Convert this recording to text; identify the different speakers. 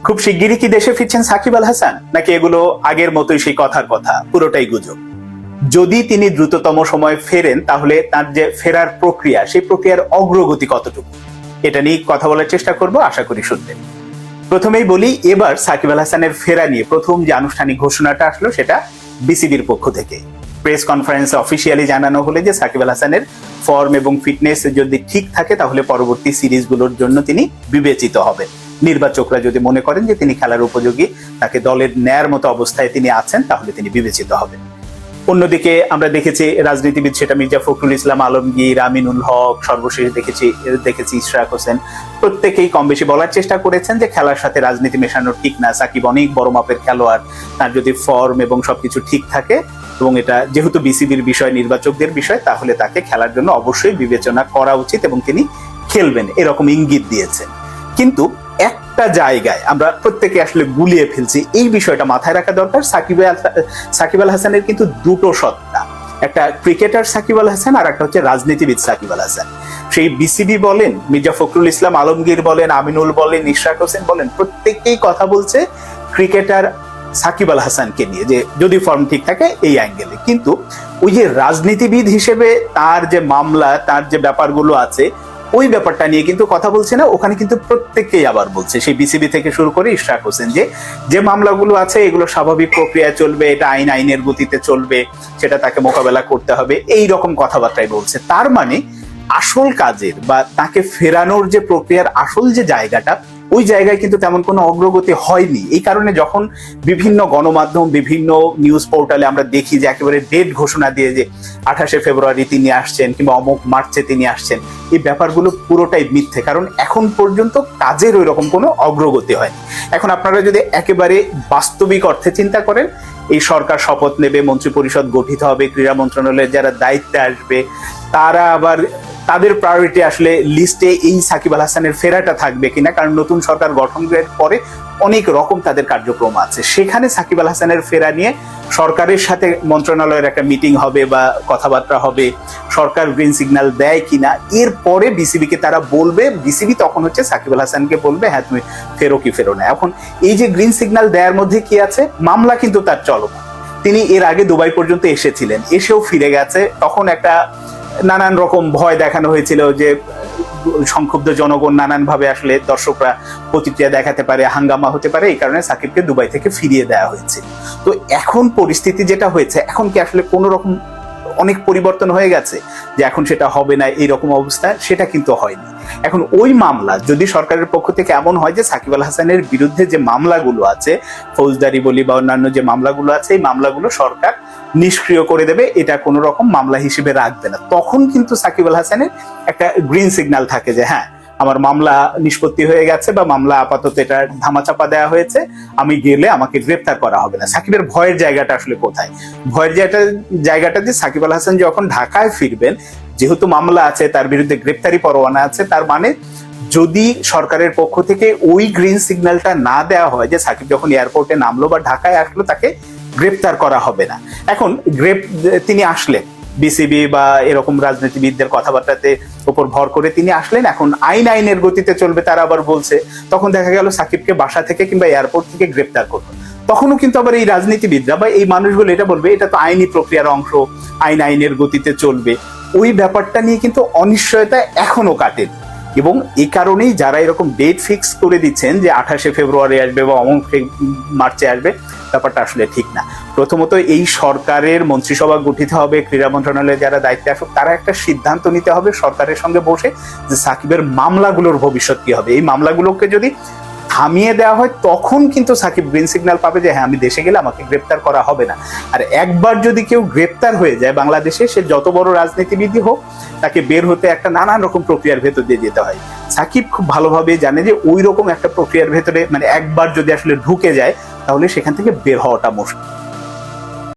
Speaker 1: খুব শিগগিরই কি দেশে ফিরছেন সাকিব আল হাসান, নাকি এগুলো আগের মতোই সেই কথার কথা, পুরোটাই গুজব? যদি তিনি দ্রুততম সময় ফেরেন, তাহলে তার যে ফেরার প্রক্রিয়া, সেই প্রক্রিয়ার অগ্রগতি কতটুকু, এটা নিয়ে কথা বলার চেষ্টা করব, আশা করি শুনবেন। প্রথমেই বলি, এবার সাকিব আল হাসানের ফেরা নিয়ে প্রথম যে আনুষ্ঠানিক ঘোষণাটা আসলো সেটা বিসিবির পক্ষ থেকে। প্রেস কনফারেন্সে অফিসিয়ালি জানানো হলে যে সাকিব আল হাসানের ফর্ম এবং ফিটনেস যদি ঠিক থাকে তাহলে পরবর্তী সিরিজগুলোর জন্য তিনি বিবেচিত হবেন। নির্বাচকরা যদি মনে করেন যে তিনি খেলার উপযোগী, তাকে দলের নেয়ার মতো অবস্থায় তিনি আছেন, তাহলে তিনি বিবেচিত হবেন। অন্যদিকে আমরা দেখেছি রাজনীতিবিদ, সেটা মির্জা ফখরুল ইসলাম আলমগীর, আমিনুল হক, সর্বশেষ দেখেছি ইশরাক হোসেন, প্রত্যেকেই কম বেশি বলার চেষ্টা করেছেন যে খেলার সাথে রাজনীতি মেশানো ঠিক না। সাকিব অনেক বড় মাপের খেলোয়াড়, তার যদি ফর্ম এবং সবকিছু ঠিক থাকে, এবং এটা যেহেতু বিসিবির বিষয়, নির্বাচকদের বিষয়, তাহলে তাকে খেলার জন্য অবশ্যই বিবেচনা করা উচিত এবং তিনি খেলবেন, এরকম ইঙ্গিত দিয়েছেন। কিন্তু একটা জায়গায় আমরা প্রত্যেকে আসলে গুলিয়ে ফেলছি, এই বিষয়টা মাথায় রাখা দরকার। সাকিব আল হাসানের কিন্তু দুটো সত্তা, একটা ক্রিকেটার সাকিব আল হাসান আর একটা হচ্ছে রাজনীতিবিদ সাকিব আল হাসান। সেই বিসিবি বলেন, মির্জা ফখরুল ইসলাম আলমগীর বলেন, আমিনুল বলেন, ইশরাক হোসেন বলেন, প্রত্যেকেই কথা বলছে ক্রিকেটার সাকিব আল হাসানকে নিয়ে, যে যদি ফর্ম ঠিক থাকে এই অ্যাঙ্গেলে। কিন্তু ওই যে রাজনীতিবিদ হিসেবে তার যে মামলা, তার যে ব্যাপারগুলো আছে, ওই ব্যাপারটা নিয়ে কিন্তু কথা বলছে না। ওখানে কিন্তু প্রত্যেককেই আবার বলছে, সেই বিসিবি থেকে শুরু করে ইশরাক হোসেন, যে মামলাগুলো আছে এগুলো স্বাভাবিক প্রক্রিয়ায় চলবে, এটা আইনের গতিতে চলবে, সেটা তাকে মোকাবেলা করতে হবে, এই রকম কথাবার্তাই বলছে। তার মানে আসল কাজের বা তাকে ফেরানোর যে প্রক্রিয়ার আসল যে জায়গাটা, ওই জায়গায় কিন্তু তেমন কোনো অগ্রগতি হয়নি। এই কারণে যখন বিভিন্ন গণমাধ্যম, বিভিন্ন নিউজ পোর্টালে আমরা দেখি যে একেবারে ডেট ঘোষণা দিয়ে যে 28শে ফেব্রুয়ারি তিনি আসছেন কিংবা অমুক মার্চে তিনি আসছেন, এই ব্যাপারগুলো পুরোটাই মিথ্যে। কারণ এখন পর্যন্ত কাজের ওই রকম কোনো অগ্রগতি হয়নি। এখন আপনারা যদি একেবারে বাস্তবিক অর্থে চিন্তা করেন, এই সরকার শপথ নেবে, মন্ত্রী পরিষদ গঠিত হবে, ক্রীড়া মন্ত্রণালয়ের যারা দায়িত্বে আসবে, তারা আবার তাদের প্রায়োরিটি আসলে লিস্টে এই সাকিব আল হাসানের ফেরাটা থাকবে কিনা, কারণ নতুন সরকার গঠনের পরে অনেক রকম তাদের কার্যক্রম আছে। সেখানে সাকিব আল হাসানের ফেরা নিয়ে সরকারের সাথে মন্ত্রণালয়ের একটা মিটিং হবে বা কথাবার্তা হবে, সরকার গ্রিন সিগন্যাল দেয় কিনা, এরপরে বিসিবিকে তারা বলবে, বিসিবি তখন হচ্ছে সাকিব আল হাসানকে বলবে হ্যাঁ তুমি ফেরো কি ফেরো না। এখন এই যে গ্রিন সিগন্যাল দেওয়ার মধ্যে কি আছে, মামলা কিন্তু তার চলমান। তিনি এর আগে দুবাই পর্যন্ত এসেছিলেন, এসেও ফিরে গেছে। তখন একটা নানান রকম ভয় দেখানো হয়েছিল যে সংক্ষুব্ধ জনগণ নানান ভাবে আসলে দর্শকরা প্রতিক্রিয়া দেখাতে পারে, হাঙ্গামা হতে পারে, এই কারণে সাকিবকে দুবাই থেকে ফিরিয়ে দেওয়া হয়েছে। তো এখন পরিস্থিতি যেটা হয়েছে, এখন কি আসলে কোনো রকম অনেক পরিবর্তন হয়ে গেছে যে এখন সেটা হবে না এইরকম অবস্থা? সেটা কিন্তু হয়নি। এখন ওই মামলা যদি সরকারের পক্ষ থেকে এমন হয় যে সাকিব আল হাসানের বিরুদ্ধে যে মামলাগুলো আছে, ফৌজদারি বলি বা অন্যান্য যে মামলাগুলো আছে, এই মামলাগুলো সরকার নিষ্ক্রিয় করে দেবে, এটা কোনো রকম মামলা হিসেবে রাখবে না, তখন কিন্তু সাকিব আল হাসানের একটা গ্রিন সিগন্যাল থাকে যে হ্যাঁ আমার মামলা নিষ্পত্তি হয়ে গেছে বা মামলা আপাতত এটা ধামাচাপা দেওয়া হয়েছে, আমি গেলে আমাকে গ্রেপ্তার করা হবে না। সাকিবের ভয়ের জায়গাটা আসলে কোথায়? ভয়ের জায়গাটা যে সাকিব আল হাসান যখন ঢাকায় ফিরবেন, যেহেতু মামলা আছে, তার বিরুদ্ধে গ্রেপ্তারি পরোয়ানা আছে, তার মানে যদি সরকারের পক্ষ থেকে ওই গ্রিন সিগন্যালটা না দেওয়া হয় যে সাকিব যখন এয়ারপোর্টে নামলো বা ঢাকায় আসলো তাকে গ্রেপ্তার করা হবে না। এখন তিনি আসলেন, বিসিবি বা এরকম রাজনীতিবিদদের কথাবার্তাতে উপর ভর করে তিনি আসলেন, এখন আইনের গতিতে চলবে তারা আবার বলছে, তখন দেখা গেল সাকিবকে বাসা থেকে কিংবা এয়ারপোর্ট থেকে গ্রেপ্তার করলো, তখনও কিন্তু আবার এই রাজনীতিবিদরা বা এই মানুষগুলো এটা বলবে এটা তো আইনি প্রক্রিয়ার অংশ, আইনের গতিতে চলবে। ওই ব্যাপারটা নিয়ে কিন্তু অনিশ্চয়তা এখনো কাটেনি। এবং এই কারণেই যারা এরকম ডেট ফিক্স করে দিচ্ছেন যে 28শে ফেব্রুয়ারি আসবে বা অমুক মার্চে আসবে, ব্যাপারটা আসলে ঠিক না। প্রথমত এই সরকারের মন্ত্রিসভা গঠিত হবে, ক্রীড়া মন্ত্রণালয়ে যারা দায়িত্বে আসুক, তারা একটা সিদ্ধান্ত নিতে হবে সরকারের সঙ্গে বসে যে সাকিবের মামলাগুলোর ভবিষ্যৎ কি হবে। এই মামলাগুলোকে যদি থামিয়ে দেওয়া হয়, তখন কিন্তু সাকিব গ্রিন সিগন্যাল পাবে যে হ্যাঁ আমি দেশে গেলে আমাকে গ্রেপ্তার করা হবে না। আর একবার যদি কেউ গ্রেপ্তার হয়ে যায় বাংলাদেশে, সে যত বড় রাজনীতিবিদই হোক, তাকে বের হতে একটা নানান রকম প্রক্রিয়ার ভেতর দিয়ে যেতে হয়। সাকিব খুব ভালোভাবে জানে যে ওই রকম একটা প্রক্রিয়ার ভেতরে, মানে একবার যদি আসলে ঢুকে যায় তাহলে সেখান থেকে বের হওয়াটা মুশকিল।